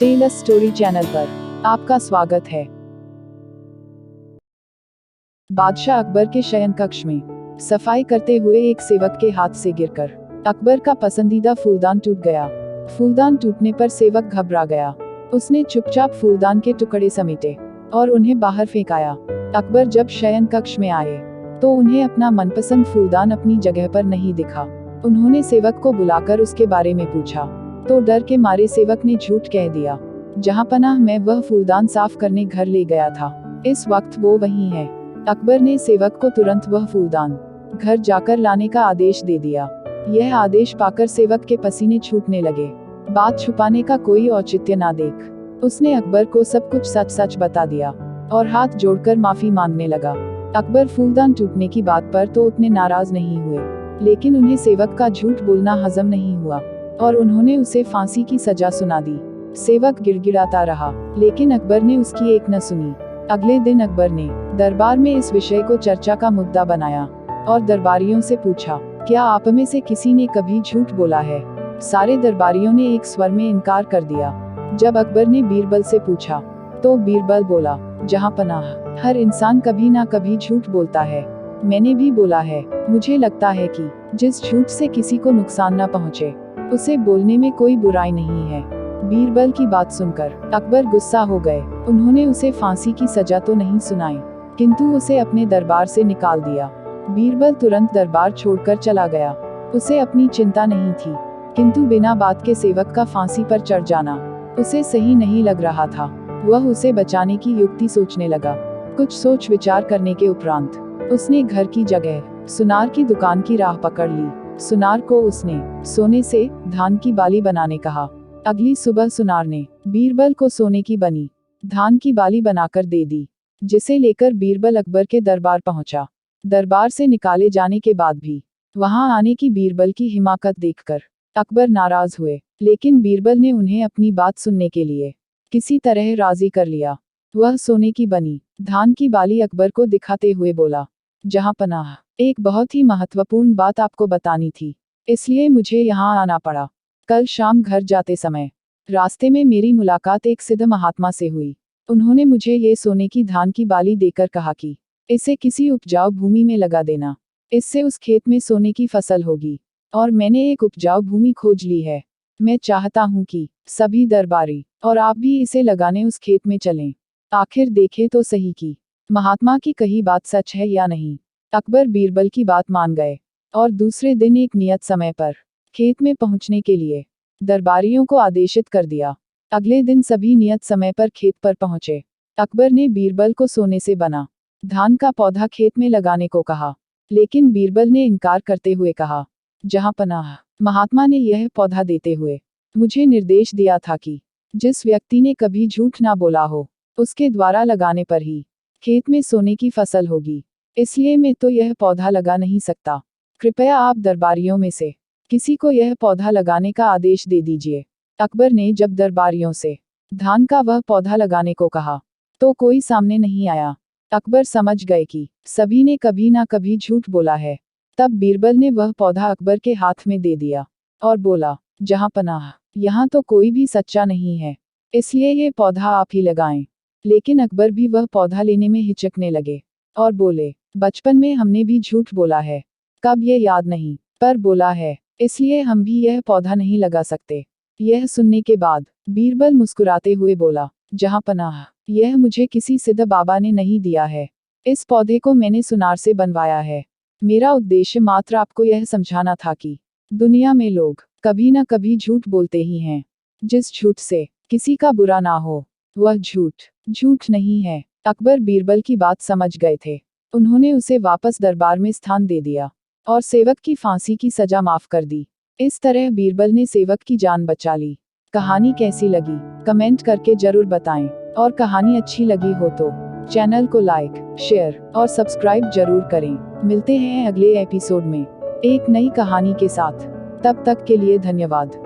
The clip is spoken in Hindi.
टेल अ स्टोरी चैनल पर आपका स्वागत है। बादशाह अकबर के शयन कक्ष में सफाई करते हुए एक सेवक के हाथ से गिरकर अकबर का पसंदीदा फूलदान टूट गया। फूलदान टूटने पर सेवक घबरा गया। उसने चुपचाप फूलदान के टुकड़े समेटे और उन्हें बाहर फेंकाया। अकबर जब शयन कक्ष में आए तो उन्हें अपना मनपसंद फूलदान अपनी जगह पर नहीं दिखा। उन्होंने सेवक को बुलाकर उसके बारे में पूछा तो डर के मारे सेवक ने झूठ कह दिया। जहां पनाह मैं वह फूलदान साफ करने घर ले गया था, इस वक्त वो वहीं है। अकबर ने सेवक को तुरंत वह फूलदान घर जाकर लाने का आदेश दे दिया। यह आदेश पाकर सेवक के पसीने छूटने लगे। बात छुपाने का कोई औचित्य ना देख उसने अकबर को सब कुछ सच सच बता दिया और हाथ जोड़कर माफी मांगने लगा। अकबर फूलदान टूटने की बात पर तो उतने नाराज नहीं हुए, लेकिन उन्हें सेवक का झूठ बोलना हजम नहीं हुआ और उन्होंने उसे फांसी की सजा सुना दी। सेवक गिड़गिड़ाता रहा, लेकिन अकबर ने उसकी एक न सुनी। अगले दिन अकबर ने दरबार में इस विषय को चर्चा का मुद्दा बनाया और दरबारियों से पूछा, क्या आप में से किसी ने कभी झूठ बोला है? सारे दरबारियों ने एक स्वर में इनकार कर दिया। जब अकबर ने बीरबल से पूछा तो बीरबल बोला, जहां पनाह हर इंसान कभी ना कभी झूठ बोलता है। मैंने भी बोला है। मुझे लगता है कि जिस झूठ से किसी को नुकसान न पहुंचे उसे बोलने में कोई बुराई नहीं है। बीरबल की बात सुनकर अकबर गुस्सा हो गए। उन्होंने उसे फांसी की सजा तो नहीं सुनाई, किंतु उसे अपने दरबार से निकाल दिया। बीरबल तुरंत दरबार छोड़कर चला गया। उसे अपनी चिंता नहीं थी, किंतु बिना बात के सेवक का फांसी पर चढ़ जाना उसे सही नहीं लग रहा था। वह उसे बचाने की युक्ति सोचने लगा। कुछ सोच विचार करने के उपरांत उसने घर की जगह सुनार की दुकान की राह पकड़ ली। सुनार को उसने सोने से धान की बाली बनाने कहा। अगली सुबह सुनार ने बीरबल को सोने की बनी धान की बाली बनाकर दे दी, जिसे लेकर बीरबल अकबर के दरबार पहुंचा। दरबार से निकाले जाने के बाद भी वहां आने की बीरबल की हिमाकत देखकर अकबर नाराज हुए, लेकिन बीरबल ने उन्हें अपनी बात सुनने के लिए किसी तरह राजी कर लिया। वह सोने की बनी धान की बाली अकबर को दिखाते हुए बोला, जहां पनाह एक बहुत ही महत्वपूर्ण बात आपको बतानी थी, इसलिए मुझे यहाँ आना पड़ा। कल शाम घर जाते समय रास्ते में मेरी मुलाकात एक सिद्ध महात्मा से हुई। उन्होंने मुझे ये सोने की धान की बाली देकर कहा कि इसे किसी उपजाऊ भूमि में लगा देना, इससे उस खेत में सोने की फसल होगी। और मैंने एक उपजाऊ भूमि खोज ली है। मैं चाहता हूँ कि सभी दरबारी और आप भी इसे लगाने उस खेत में चलें। आखिर देखें तो सही कि महात्मा की कही बात सच है या नहीं। अकबर बीरबल की बात मान गए और दूसरे दिन एक नियत समय पर खेत में पहुंचने के लिए दरबारियों को आदेशित कर दिया। अगले दिन सभी नियत समय पर खेत पर पहुंचे। अकबर ने बीरबल को सोने से बना धान का पौधा खेत में लगाने को कहा, लेकिन बीरबल ने इनकार करते हुए कहा, जहां पनाह महात्मा ने यह पौधा देते हुए मुझे निर्देश दिया था कि जिस व्यक्ति ने कभी झूठ ना बोला हो उसके द्वारा लगाने पर ही खेत में सोने की फसल होगी, इसलिए मैं तो यह पौधा लगा नहीं सकता। कृपया आप दरबारियों में से किसी को यह पौधा लगाने का आदेश दे दीजिए। अकबर ने जब दरबारियों से धान का वह पौधा लगाने को कहा तो कोई सामने नहीं आया। अकबर समझ गए कि सभी ने कभी ना कभी झूठ बोला है। तब बीरबल ने वह पौधा अकबर के हाथ में दे दिया और बोला, जहां पनाह यहाँ तो कोई भी सच्चा नहीं है, इसलिए ये पौधा आप ही लगाएं। लेकिन अकबर भी वह पौधा लेने में हिचकने लगे और बोले, बचपन में हमने भी झूठ बोला है, कब ये याद नहीं, पर बोला है, इसलिए हम भी यह पौधा नहीं लगा सकते। यह सुनने के बाद बीरबल मुस्कुराते हुए बोला, जहां पनाह यह मुझे किसी सिद्ध बाबा ने नहीं दिया है। इस पौधे को मैंने सुनार से बनवाया है। मेरा उद्देश्य मात्र आपको यह समझाना था कि दुनिया में लोग कभी न कभी झूठ बोलते ही हैं। जिस झूठ से किसी का बुरा ना हो वह झूठ नहीं है। अकबर बीरबल की बात समझ गए थे। उन्होंने उसे वापस दरबार में स्थान दे दिया और सेवक की फांसी की सजा माफ कर दी। इस तरह बीरबल ने सेवक की जान बचा ली। कहानी कैसी लगी कमेंट करके जरूर बताएं, और कहानी अच्छी लगी हो तो चैनल को लाइक, शेयर और सब्सक्राइब जरूर करें। मिलते हैं अगले एपिसोड में एक नई कहानी के साथ। तब तक के लिए धन्यवाद।